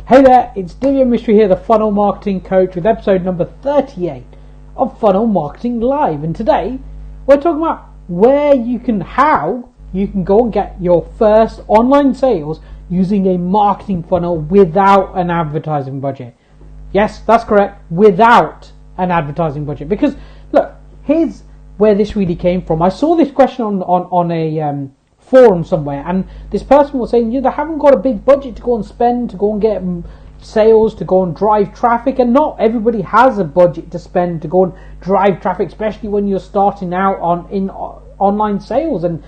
Hey there, it's Divian Mistry here, the Funnel Marketing Coach, with episode number 38 of Funnel Marketing Live. And today, we're talking about how you can go and get your first online sales using a marketing funnel without an advertising budget. Yes, that's correct, without an advertising budget. Because, look, here's where this really came from. I saw this question on a forum somewhere, and this person was saying, they haven't got a big budget to go and spend, to go and get sales, to go and drive traffic, and not everybody has a budget to spend to go and drive traffic, especially when you're starting out in online sales. And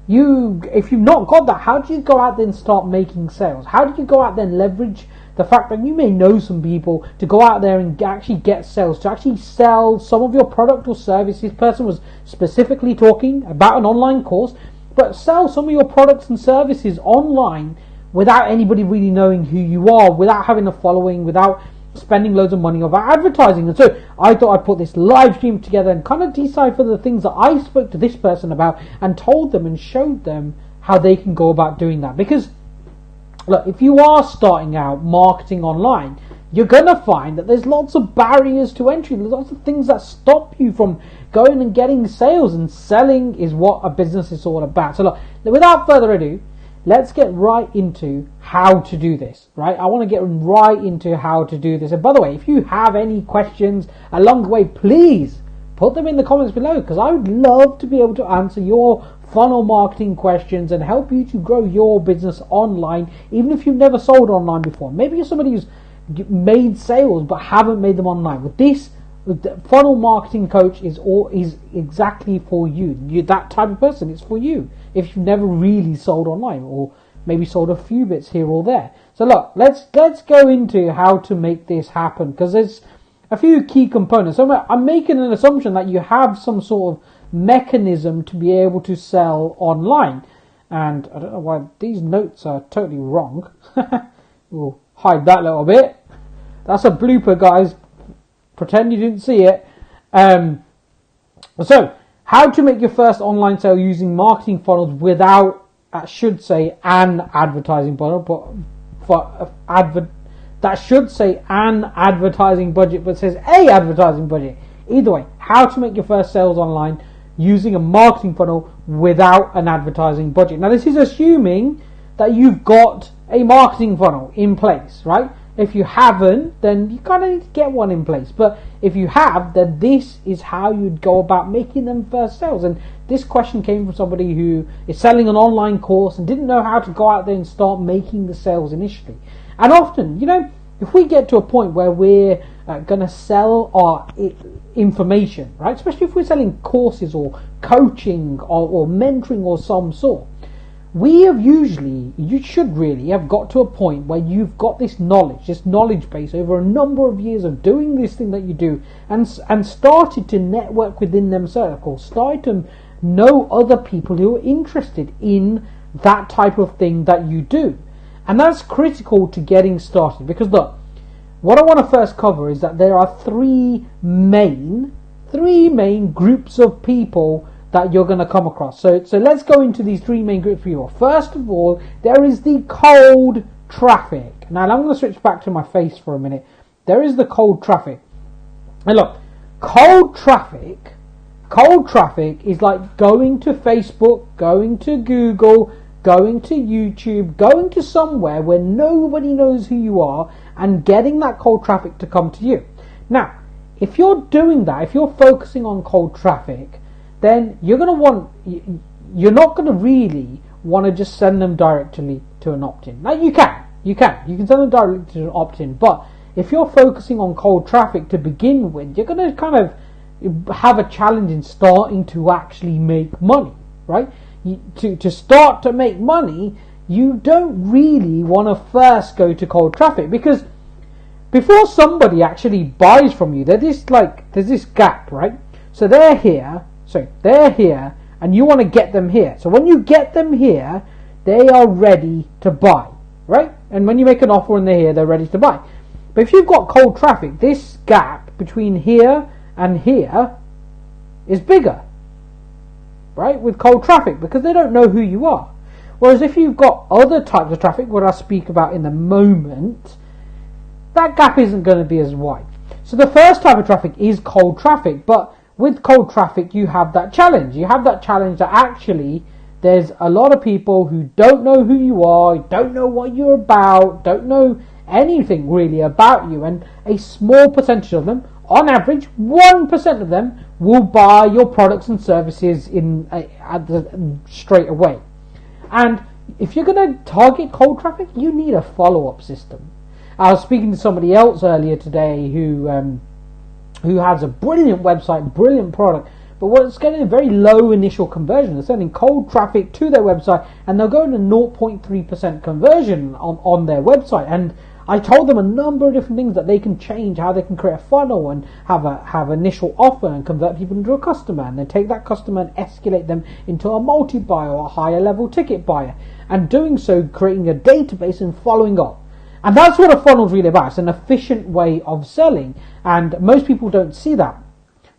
if you've not got that, how do you go out there and start making sales? How do you go out there and leverage the fact that you may know some people to go out there and actually get sales, to actually sell some of your product or service? This person was specifically talking about an online course, but sell some of your products and services online without anybody really knowing who you are, without having a following, without spending loads of money over advertising. And so I thought I'd put this live stream together and kind of decipher the things that I spoke to this person about and told them and showed them how they can go about doing that. Because, look, if you are starting out marketing online, you're going to find that there's lots of barriers to entry. There's lots of things that stop you from going and getting sales, and selling is what a business is all about. So look, without further ado, let's get right into how to do this, right? I want to get right into how to do this. And by the way, if you have any questions along the way, please put them in the comments below, because I would love to be able to answer your funnel marketing questions and help you to grow your business online, even if you've never sold online before. Maybe you're somebody who's made sales but haven't made them online. With this, the funnel marketing coach is exactly for you. You're that type of person. It's for you if you've never really sold online, or maybe sold a few bits here or there. So look, let's go into how to make this happen, because there's a few key components. So I'm making an assumption that you have some sort of mechanism to be able to sell online. And I don't know why these notes are totally wrong. We'll hide that little bit. That's a blooper, guys. Pretend you didn't see it. So, how to make your first online sale using marketing funnels without, that should say, an advertising funnel, that should say an advertising budget, but says a advertising budget. Either way, how to make your first sales online using a marketing funnel without an advertising budget. Now, this is assuming that you've got a marketing funnel in place, right? If you haven't, then you kind of need to get one in place. But if you have, then this is how you'd go about making them first sales. And this question came from somebody who is selling an online course and didn't know how to go out there and start making the sales initially. And often, if we get to a point where we're going to sell our information, right? Especially if we're selling courses or coaching or mentoring or some sort, you should really have got to a point where you've got this knowledge base over a number of years of doing this thing that you do, and started to network within them circles, started to know other people who are interested in that type of thing that you do. And that's critical to getting started, because look, what I want to first cover is that there are three main groups of people that you're going to come across. So let's go into these three main groups of people. First of all, there is the cold traffic. Now, I'm going to switch back to my face for a minute. There is the cold traffic. And look, cold traffic is like going to Facebook, going to Google, going to YouTube, going to somewhere where nobody knows who you are, and getting that cold traffic to come to you. Now, if you're doing that, if you're focusing on cold traffic, then you're not going to really want to just send them directly to an opt-in. Now, you can send them directly to an opt-in, but if you're focusing on cold traffic to begin with, you're going to kind of have a challenge in starting to actually make money, right? To start to make money, you don't really want to first go to cold traffic, because before somebody actually buys from you, there's this gap, right? So they're here, and you want to get them here. So when you get them here, they are ready to buy, right? And when you make an offer and they're here, they're ready to buy. But if you've got cold traffic, this gap between here and here is bigger, right? With cold traffic, because they don't know who you are. Whereas if you've got other types of traffic, what I'll speak about in a moment, that gap isn't going to be as wide. So the first type of traffic is cold traffic, but with cold traffic you have that challenge. You have that challenge that actually there's a lot of people who don't know who you are, don't know what you're about, don't know anything really about you, and a small percentage of them, on average 1% of them, will buy your products and services straight away. And if you're going to target cold traffic, you need a follow-up system. I was speaking to somebody else earlier today who has a brilliant website, brilliant product, but what's getting a very low initial conversion. They're sending cold traffic to their website, and they'll go into 0.3% conversion on their website. And I told them a number of different things that they can change, how they can create a funnel and have initial offer and convert people into a customer, and then take that customer and escalate them into a multi-buyer or a higher level ticket buyer, and doing so creating a database and following up. And that's what a funnel is really about. It's an efficient way of selling, and most people don't see that.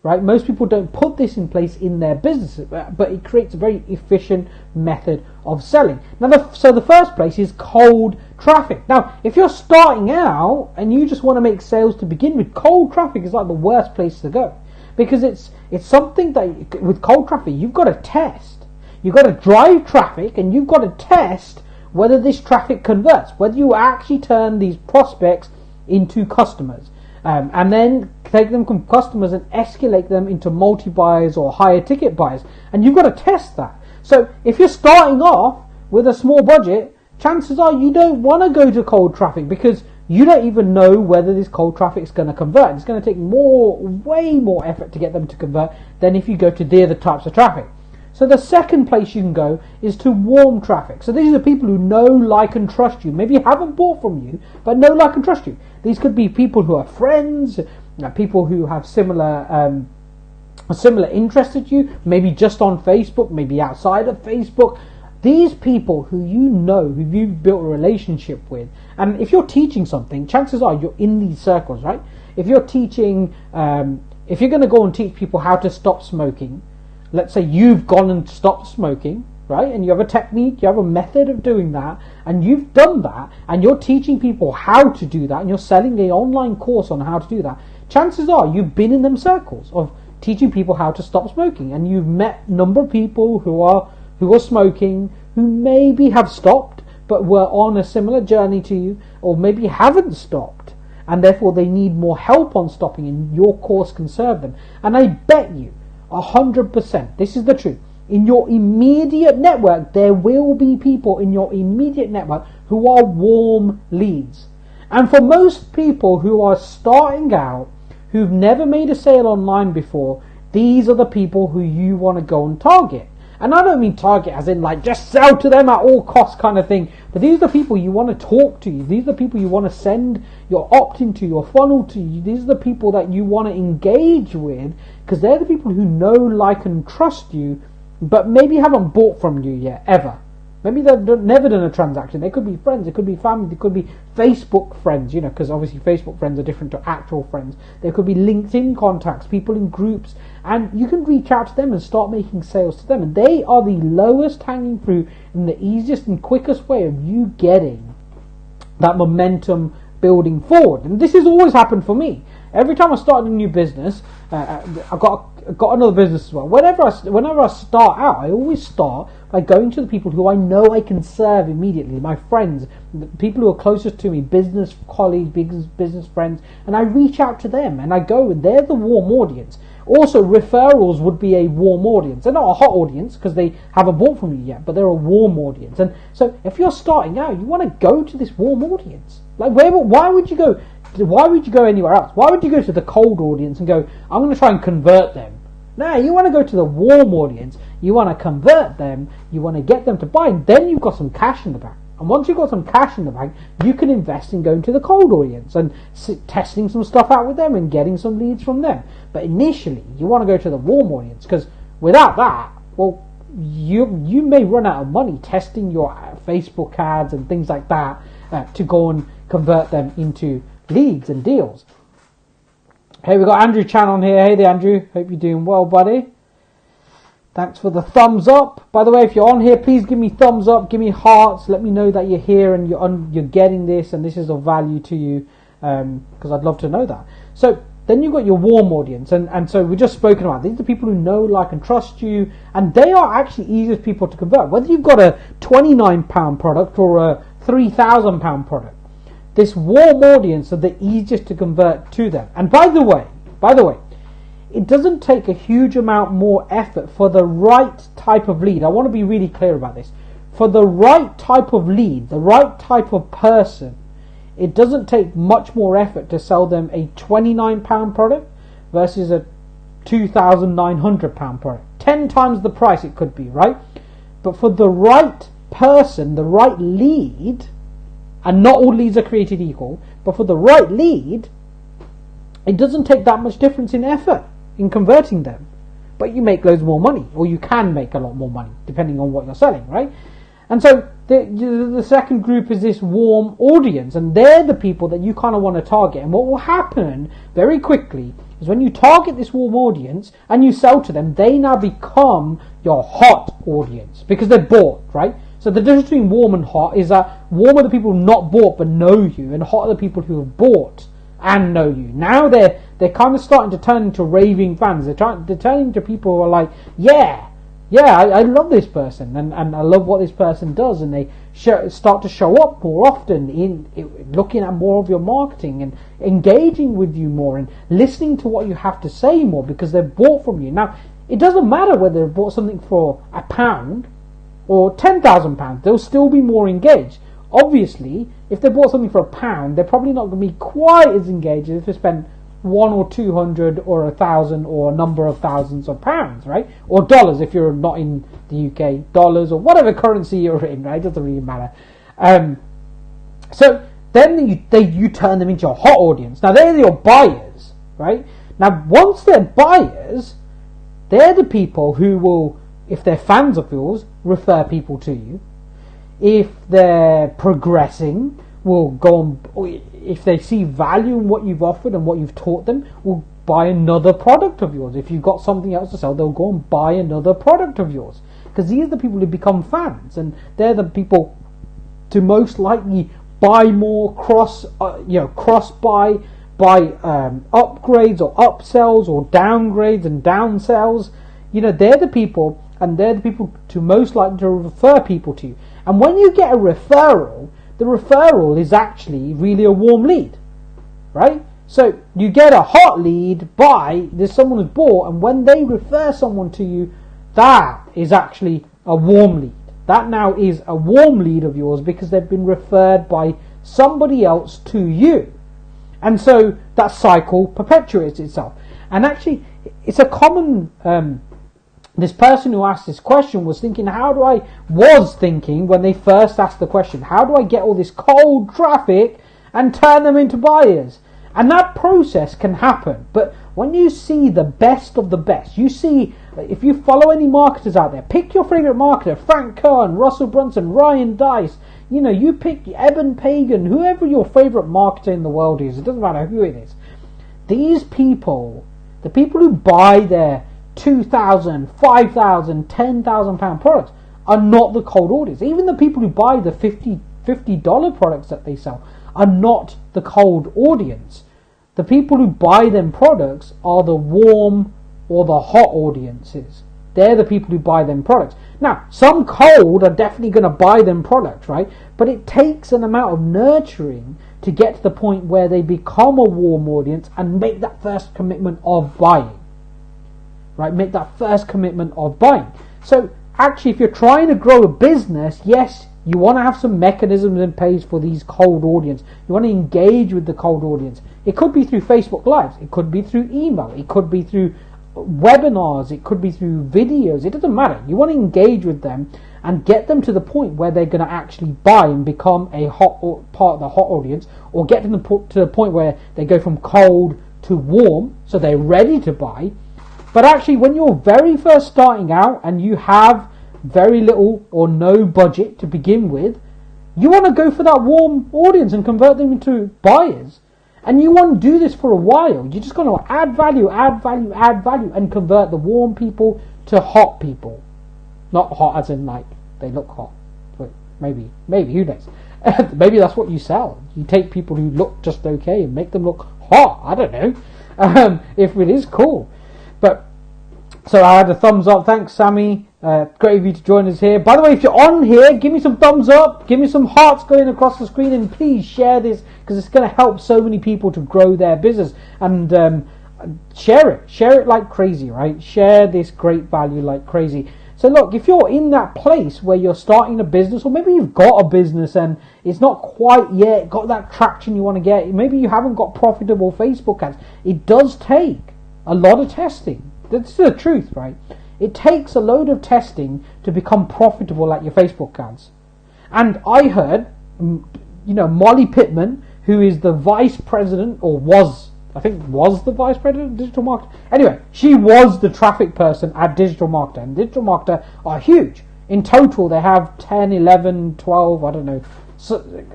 Right? Most people don't put this in place in their businesses, but it creates a very efficient method of selling. Now, so the first place is cold traffic. Now, if you're starting out and you just want to make sales to begin with, cold traffic is like the worst place to go, because it's something that with cold traffic you've got to test. You've got to drive traffic, and you've got to test whether this traffic converts, whether you actually turn these prospects into customers. And then take them from customers and escalate them into multi-buyers or higher ticket buyers. And you've got to test that. So if you're starting off with a small budget, chances are you don't want to go to cold traffic, because you don't even know whether this cold traffic is going to convert. It's going to take way more effort to get them to convert than if you go to the other types of traffic. So the second place you can go is to warm traffic. So these are people who know, like, and trust you. Maybe haven't bought from you, but know, like, and trust you. These could be people who are friends, people who have similar interests as you, maybe just on Facebook, maybe outside of Facebook. These people who you know, who you've built a relationship with. And if you're teaching something, chances are you're in these circles, right? If you're teaching, if you're going to go and teach people how to stop smoking, let's say you've gone and stopped smoking, right? And you have a technique, you have a method of doing that, and you've done that, and you're teaching people how to do that, and you're selling an online course on how to do that. Chances are you've been in them circles of teaching people how to stop smoking, and you've met a number of people who are smoking, who maybe have stopped, but were on a similar journey to you, or maybe haven't stopped, and therefore they need more help on stopping, and your course can serve them. And I bet you 100%, this is the truth, in your immediate network there will be people in your immediate network who are warm leads. And for most people who are starting out, who've never made a sale online before, these are the people who you want to go and target. And I don't mean target as in like just sell to them at all costs kind of thing, but these are the people you want to talk to. These are the people you want to send your opt-in to, your funnel to. These are the people that you want to engage with, because they're the people who know, like, and trust you, but maybe haven't bought from you yet, ever. Maybe they've never done a transaction. They could be friends, it could be family, they could be Facebook friends, because obviously Facebook friends are different to actual friends. There could be LinkedIn contacts, people in groups, and you can reach out to them and start making sales to them. And they are the lowest hanging fruit and the easiest and quickest way of you getting that momentum building forward. And this has always happened for me. Every time I started a new business, I've got another business as well. Whenever I start out, I always start by going to the people who I know I can serve immediately, my friends, the people who are closest to me, business colleagues, business friends, and I reach out to them, and I go, and they're the warm audience. Also, referrals would be a warm audience. They're not a hot audience because they haven't bought from you yet, but they're a warm audience. And so if you're starting out, you want to go to this warm audience. Like, why would you go? Why would you go anywhere else? Why would you go to the cold audience and go, I'm going to try and convert them? No, you want to go to the warm audience. You want to convert them. You want to get them to buy. And then you've got some cash in the bank. And once you've got some cash in the bank, you can invest in going to the cold audience and testing some stuff out with them and getting some leads from them. But initially, you want to go to the warm audience, because without that, well, you may run out of money testing your Facebook ads and things like that to go and convert them into leads and deals. Hey, we've got Andrew Chan on here. Hey there, Andrew. Hope you're doing well, buddy. Thanks for the thumbs up. By the way, if you're on here, please give me thumbs up, give me hearts. Let me know that you're here and you're getting this and this is of value to you. because I'd love to know that. So then you've got your warm audience, and so we've just spoken about these are the people who know, like, and trust you, and they are actually easiest people to convert. Whether you've got a £29 product or a £3,000 product, this warm audience are the easiest to convert to them. And by the way, it doesn't take a huge amount more effort for the right type of lead. I want to be really clear about this. For the right type of lead, the right type of person, it doesn't take much more effort to sell them a £29 product versus a £2,900 product. 10 times the price it could be, right? But for the right person, the right lead, and not all leads are created equal, but for the right lead, it doesn't take that much difference in effort in converting them. But you make loads more money, or you can make a lot more money, depending on what you're selling, right? And so the second group is this warm audience, and they're the people that you kind of want to target. And what will happen very quickly is when you target this warm audience and you sell to them, they now become your hot audience because they're bought, right? So the difference between warm and hot is that warm are the people who not bought but know you, and hot are the people who have bought and know you. Now they're kind of starting to turn into raving fans. They're turning into people who are like, I love this person, and I love what this person does, and they start to show up more often in looking at more of your marketing and engaging with you more and listening to what you have to say more because they've bought from you. Now, it doesn't matter whether they've bought something for £1 or £10,000, they'll still be more engaged. Obviously, if they bought something for £1, they're probably not going to be quite as engaged as if they spent 1 or 200 or 1,000 or a number of thousands of pounds, right? Or dollars if you're not in the UK, dollars or whatever currency you're in, right? It doesn't really matter. So then you turn them into your hot audience. Now they're your buyers, right? Now once they're buyers, they're the people who will, if they're fans of yours, refer people to you. If they're progressing, will go on, if they see value in what you've offered and what you've taught them, will buy another product of yours. If you've got something else to sell, they'll go and buy another product of yours. Because these are the people who become fans, and they're the people to most likely buy more, cross buy upgrades or upsells or downgrades and downsells. They're the people, and they're the people to most likely to refer people to you. And when you get a referral, the referral is actually really a warm lead, right? So you get a hot lead there's someone who's bought, and when they refer someone to you, that is actually a warm lead. That now is a warm lead of yours because they've been referred by somebody else to you. And so that cycle perpetuates itself. And actually, it's a common... this person who asked this question was thinking when they first asked the question, how do I get all this cold traffic and turn them into buyers? And that process can happen. But when you see the best of the best, you see, if you follow any marketers out there, pick your favorite marketer, Frank Kern, Russell Brunson, Ryan Dice, you pick Eben Pagan, whoever your favorite marketer in the world is, it doesn't matter who it is. These people, the people who buy their £2,000, £5,000, £10,000 products are not the cold audience. Even the people who buy the $50 products that they sell are not the cold audience. The people who buy them products are the warm or the hot audiences. They're the people who buy them products. Now, some cold are definitely going to buy them products, right? But it takes an amount of nurturing to get to the point where they become a warm audience and make that first commitment of buying. Right, make that first commitment of buying. So actually, if you're trying to grow a business, yes, you want to have some mechanisms in place for these cold audience. You want to engage with the cold audience. It could be through Facebook Lives. It could be through email. It could be through webinars. It could be through videos. It doesn't matter. You want to engage with them and get them to the point where they're going to actually buy and become a part of the hot audience, or get them to the point where they go from cold to warm, so they're ready to buy. But actually, when you're very first starting out and you have very little or no budget to begin with, you want to go for that warm audience and convert them into buyers. And you want to do this for a while. You're just going to add value, and convert the warm people to hot people. Not hot as in like they look hot, but maybe, who knows. Maybe that's what you sell. You take people who look just okay and make them look hot. I don't know. If it is cool. But so I had a thumbs up. Thanks, Sammy. Great of you to join us here. By the way, if you're on here, give me some thumbs up. Give me some hearts going across the screen, and please share this because it's going to help so many people to grow their business. And share it like crazy, right? Share this great value like crazy. So look, if you're in that place where you're starting a business, or maybe you've got a business and it's not quite yet got that traction you want to get, maybe you haven't got profitable Facebook ads, it does take a lot of testing. That's the truth, right? It takes a load of testing to become profitable at your Facebook ads. And I heard, Molly Pittman, who is the vice president, or was the vice president of digital marketing. Anyway, she was the traffic person at Digital Marketer. And Digital Marketer are huge. In total, they have 10, 11, 12, I don't know,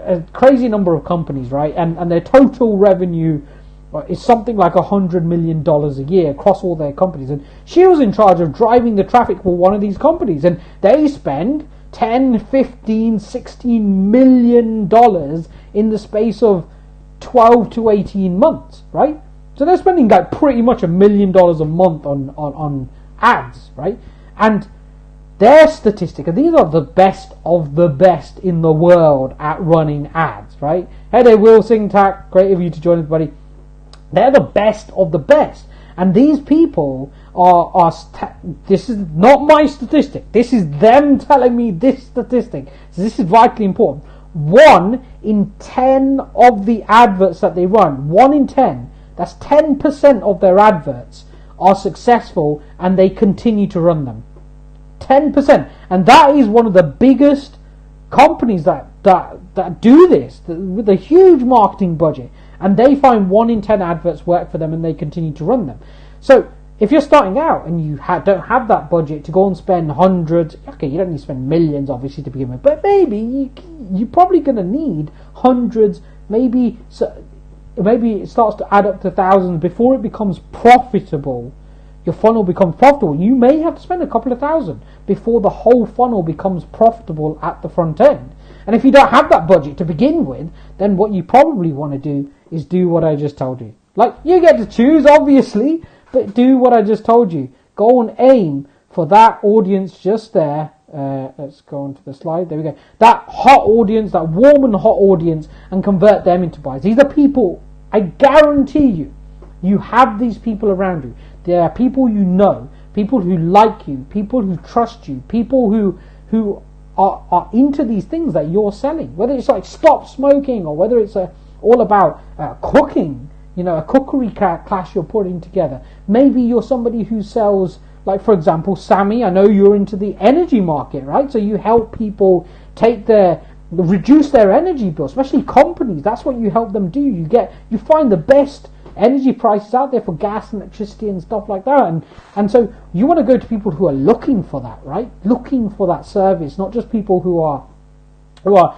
a crazy number of companies, right? And their total revenue is something like $100 million a year across all their companies. And she was in charge of driving the traffic for one of these companies. And they spend 10, 15, 16 million dollars in the space of 12 to 18 months, right? So they're spending like pretty much $1 million a month on ads, right? And their statistic, and these are the best of the best in the world at running ads, right? Hey there, Will Singtac, great of you to join us, buddy. They're the best of the best. And these people this is not my statistic. This is them telling me this statistic. So this is vitally important. 1 in 10 of the adverts that they run, 1 in 10, that's 10% of their adverts are successful and they continue to run them. 10%. And that is one of the biggest companies that do this, with a huge marketing budget. And they find 1 in 10 adverts work for them and they continue to run them. So if you're starting out and you don't have that budget to go and spend hundreds, okay, you don't need to spend millions obviously to begin with, but maybe you're probably going to need hundreds, maybe it starts to add up to thousands before it becomes profitable. Your funnel becomes profitable. You may have to spend a couple of thousand before the whole funnel becomes profitable at the front end. And if you don't have that budget to begin with, then what you probably want to do is do what I just told you. Like, you get to choose, obviously, but do what I just told you. Go and aim for that audience just there. Let's go on to the slide. There we go. That hot audience, that warm and hot audience, and convert them into buyers. These are people, I guarantee you have these people around you. They are people you know, people who like you, people who trust you, people who are into these things that you're selling. Whether it's like stop smoking, or whether it's all about cooking, a cookery class you're putting together. Maybe you're somebody who sells, like for example, Sammy, I know you're into the energy market, right? So you help people reduce their energy bill, especially companies. That's what you help them do. You find the best energy prices out there for gas and electricity and stuff like that, and so you want to go to people who are looking for that, right? Looking for that service, not just people who are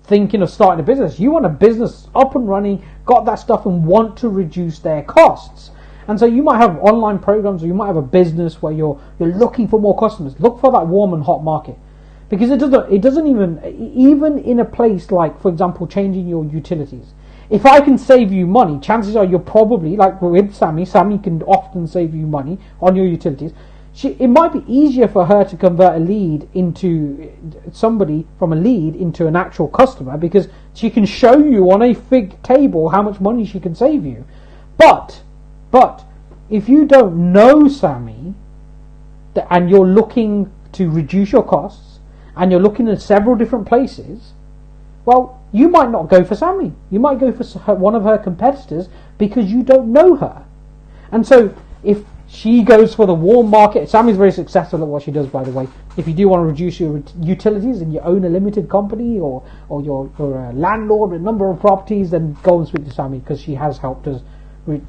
thinking of starting a business. You want a business up and running, got that stuff, and want to reduce their costs. And so you might have online programs, or you might have a business where you're looking for more customers. Look for that warm and hot market, because it doesn't even in a place like, for example, changing your utilities. If I can save you money, chances are you're probably, like with Sammy can often save you money on your utilities. It might be easier for her to convert a lead into somebody from a lead into an actual customer, because she can show you on a fig table how much money she can save you. But if you don't know Sammy, and you're looking to reduce your costs, and you're looking at several different places, well, you might not go for Sammy. You might go for one of her competitors because you don't know her. And so if she goes for the warm market, Sammy's very successful at what she does, by the way. If you do want to reduce your utilities and you own a limited company, or you're a landlord with a number of properties, then go and speak to Sammy, because she has helped us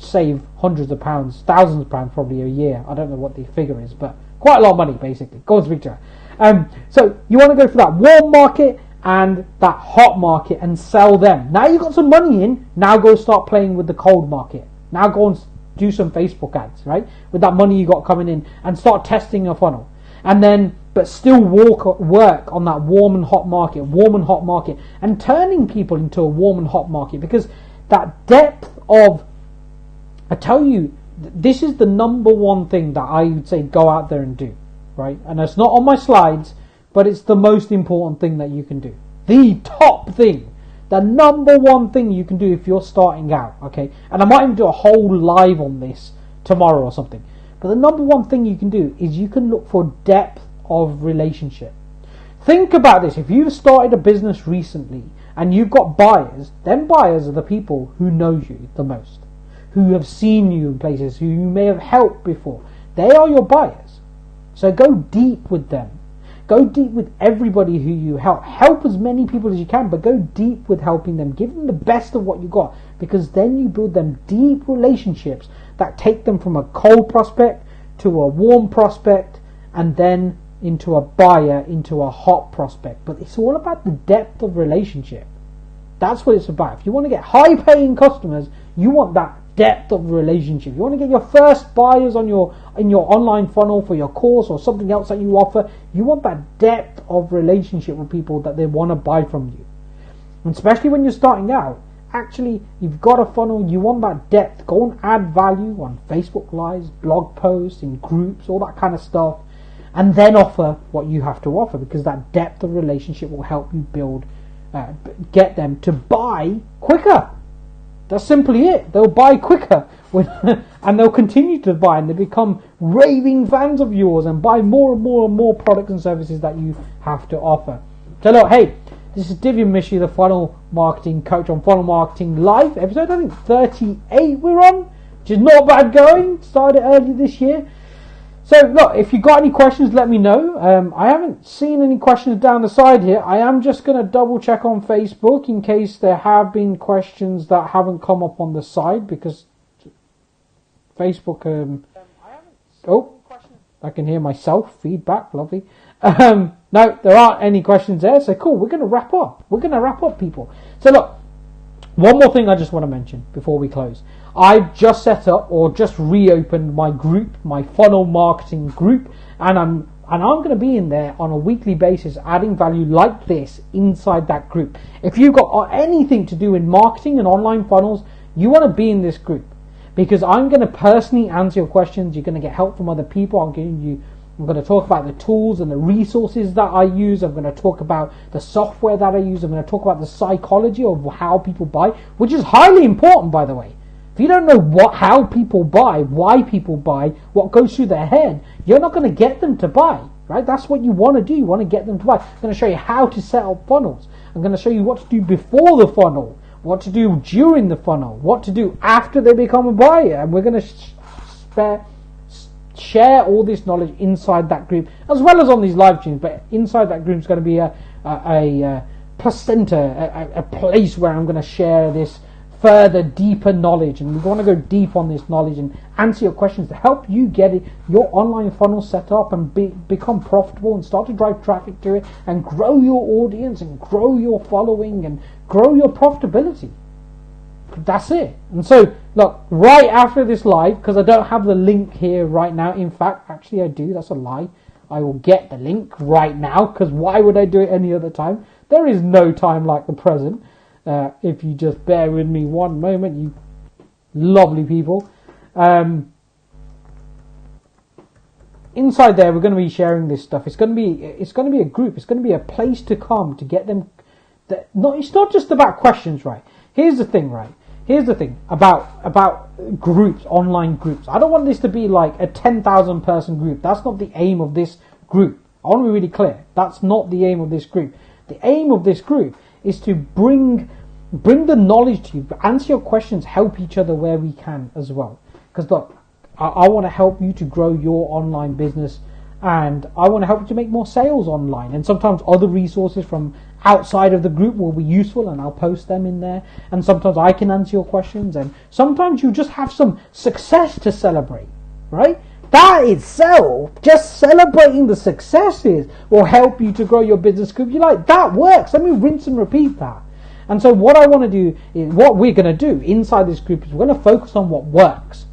save hundreds of pounds, thousands of pounds probably a year. I don't know what the figure is, but quite a lot of money basically. Go and speak to her. So you want to go for that warm market and that hot market and sell them. Now you've got some money in, now go start playing with the cold market. Now go and do some Facebook ads, right? With that money you got coming in, and start testing your funnel. And then but still work on that warm and hot market, and turning people into a warm and hot market, because that depth of, I tell you, this is the number one thing that I would say go out there and do, right? And it's not on my slides, but it's the most important thing that you can do. The top thing, the number one thing you can do if you're starting out, okay? And I might even do a whole live on this tomorrow or something. But the number one thing you can do is you can look for depth of relationship. Think about this. If you've started a business recently and you've got buyers, then buyers are the people who know you the most, who have seen you in places, who you may have helped before. They are your buyers. So go deep with them. Go deep with everybody who you help. Help as many people as you can, but go deep with helping them. Give them the best of what you got, because then you build them deep relationships that take them from a cold prospect to a warm prospect, and then into a buyer, into a hot prospect. But it's all about the depth of relationship. That's what it's about. If you want to get high paying customers, you want that depth of relationship. You want to get your first buyers in your online funnel for your course or something else that you offer. You want that depth of relationship with people that they want to buy from you. And especially when you're starting out, actually, you've got a funnel, you want that depth. Go and add value on Facebook Lives, blog posts, in groups, all that kind of stuff, and then offer what you have to offer, because that depth of relationship will help you build, get them to buy quicker. That's simply it. They'll buy quicker and they'll continue to buy, and they become raving fans of yours and buy more and more and more products and services that you have to offer. So look, hey, this is Divian Mistry, the funnel marketing coach on Funnel Marketing Live, episode I think 38 we're on, which is not bad going. Started early this year. So look, if you got any questions, let me know. I haven't seen any questions down the side here. I am just going to double check on Facebook in case there have been questions that haven't come up on the side, because Facebook... I can hear myself. Feedback, lovely. No, there aren't any questions there, so cool. We're going to wrap up. People. So look, one more thing I just want to mention before we close. I've just set up or just reopened my group, my funnel marketing group, and I'm going to be in there on a weekly basis, adding value like this inside that group. If you've got anything to do in marketing and online funnels, you want to be in this group, because I'm going to personally answer your questions. You're going to get help from other people. I'm going to talk about the tools and the resources that I use. I'm going to talk about the software that I use. I'm going to talk about the psychology of how people buy, which is highly important, by the way. If you don't know how people buy, why people buy, what goes through their head, you're not going to get them to buy, right? That's what you want to do. You want to get them to buy. I'm going to show you how to set up funnels. I'm going to show you what to do before the funnel, what to do during the funnel, what to do after they become a buyer. And we're going to share all this knowledge inside that group, as well as on these live streams. But inside that group is going to be a placenta, a place where I'm going to share this further, deeper knowledge, and we want to go deep on this knowledge and answer your questions to help you get your online funnel set up and become profitable and start to drive traffic to it and grow your audience and grow your following and grow your profitability. That's it. And so look, right after this live, because I don't have the link here right now, in fact actually I do, that's a lie, I will get the link right now, because why would I do it any other time? There is no time like the present. If you just bear with me one moment, you lovely people. Inside there, we're going to be sharing this stuff. It's going to be a group. It's going to be a place to come to get them. It's not just about questions, right? Here's the thing about groups, online groups. I don't want this to be like a 10,000 person group. That's not the aim of this group. I want to be really clear. That's not the aim of this group. The aim of this group is to bring the knowledge to you, answer your questions, help each other where we can as well. Because look, I want to help you to grow your online business, and I want to help you to make more sales online. And sometimes other resources from outside of the group will be useful, and I'll post them in there. And sometimes I can answer your questions, and sometimes you just have some success to celebrate, right? That itself, just celebrating the successes, will help you to grow your business. Because you're like, that works, let me rinse and repeat that. And so what I want to do, is what we're going to do inside this group, is we're going to focus on what works.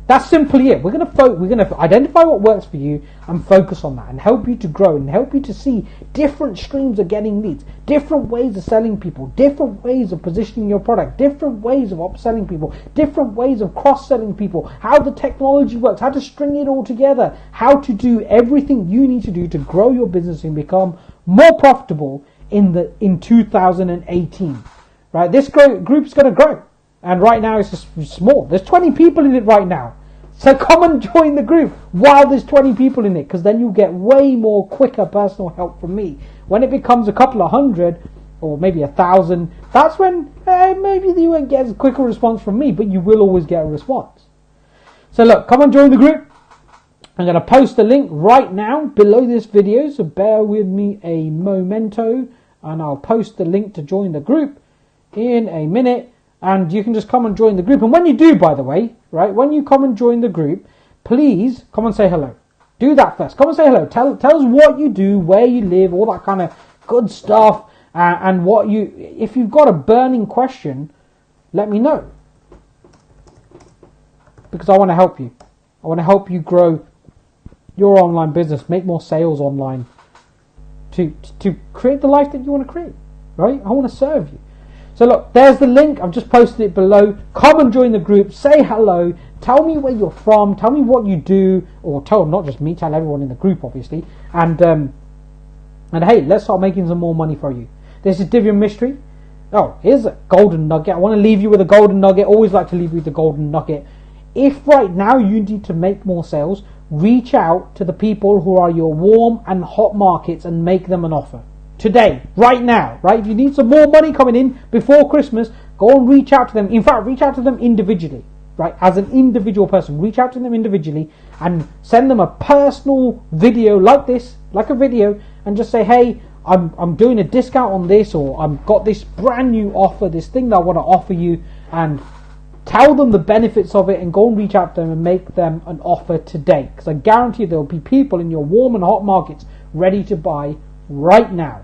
That's simply it. We're gonna identify what works for you and focus on that and help you to grow and help you to see different streams of getting leads, different ways of selling people, different ways of positioning your product, different ways of upselling people, different ways of cross-selling people, how the technology works, how to string it all together, how to do everything you need to do to grow your business and become more profitable in 2018. Right? This group's going to grow. And right now it's just small. There's 20 people in it right now. So come and join the group while there's 20 people in it, because then you'll get way more quicker personal help from me. When it becomes a couple of hundred or maybe 1,000, that's when maybe you won't get a quicker response from me, but you will always get a response. So look, come and join the group. I'm going to post a link right now below this video, so bear with me a momento, and I'll post the link to join the group in a minute. And you can just come and join the group. And when you do, by the way, right, when you come and join the group, please come and say hello. Do that first. Come and say hello. Tell us what you do, where you live, all that kind of good stuff. And what if you've got a burning question, let me know. Because I want to help you. I want to help you grow your online business, make more sales online, to create the life that you want to create, right? I want to serve you. So look, there's the link. I've just posted it below. Come and join the group. Say hello. Tell me where you're from. Tell me what you do. Or tell not just me, tell everyone in the group, obviously. And hey, let's start making some more money for you. This is Divian Mistry. Oh, here's a golden nugget. I want to leave you with a golden nugget. Always like to leave you with a golden nugget. If right now you need to make more sales, reach out to the people who are your warm and hot markets and make them an offer. Today, right now, right? If you need some more money coming in before Christmas, go and reach out to them. In fact, reach out to them individually, right? As an individual person, reach out to them individually and send them a personal video like this, like a video, and just say, hey, I'm doing a discount on this, or I've got this brand new offer, this thing that I want to offer you, and tell them the benefits of it, and go and reach out to them and make them an offer today. Because I guarantee you there will be people in your warm and hot markets ready to buy right now.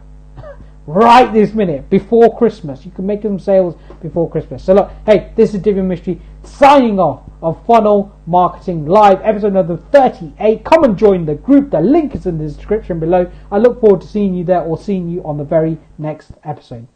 Right this minute, before Christmas. You can make them sales before Christmas. So look, hey, this is Divian Mistry signing off of Funnel Marketing Live, episode number 38. Come and join the group. The link is in the description below. I look forward to seeing you there, or seeing you on the very next episode.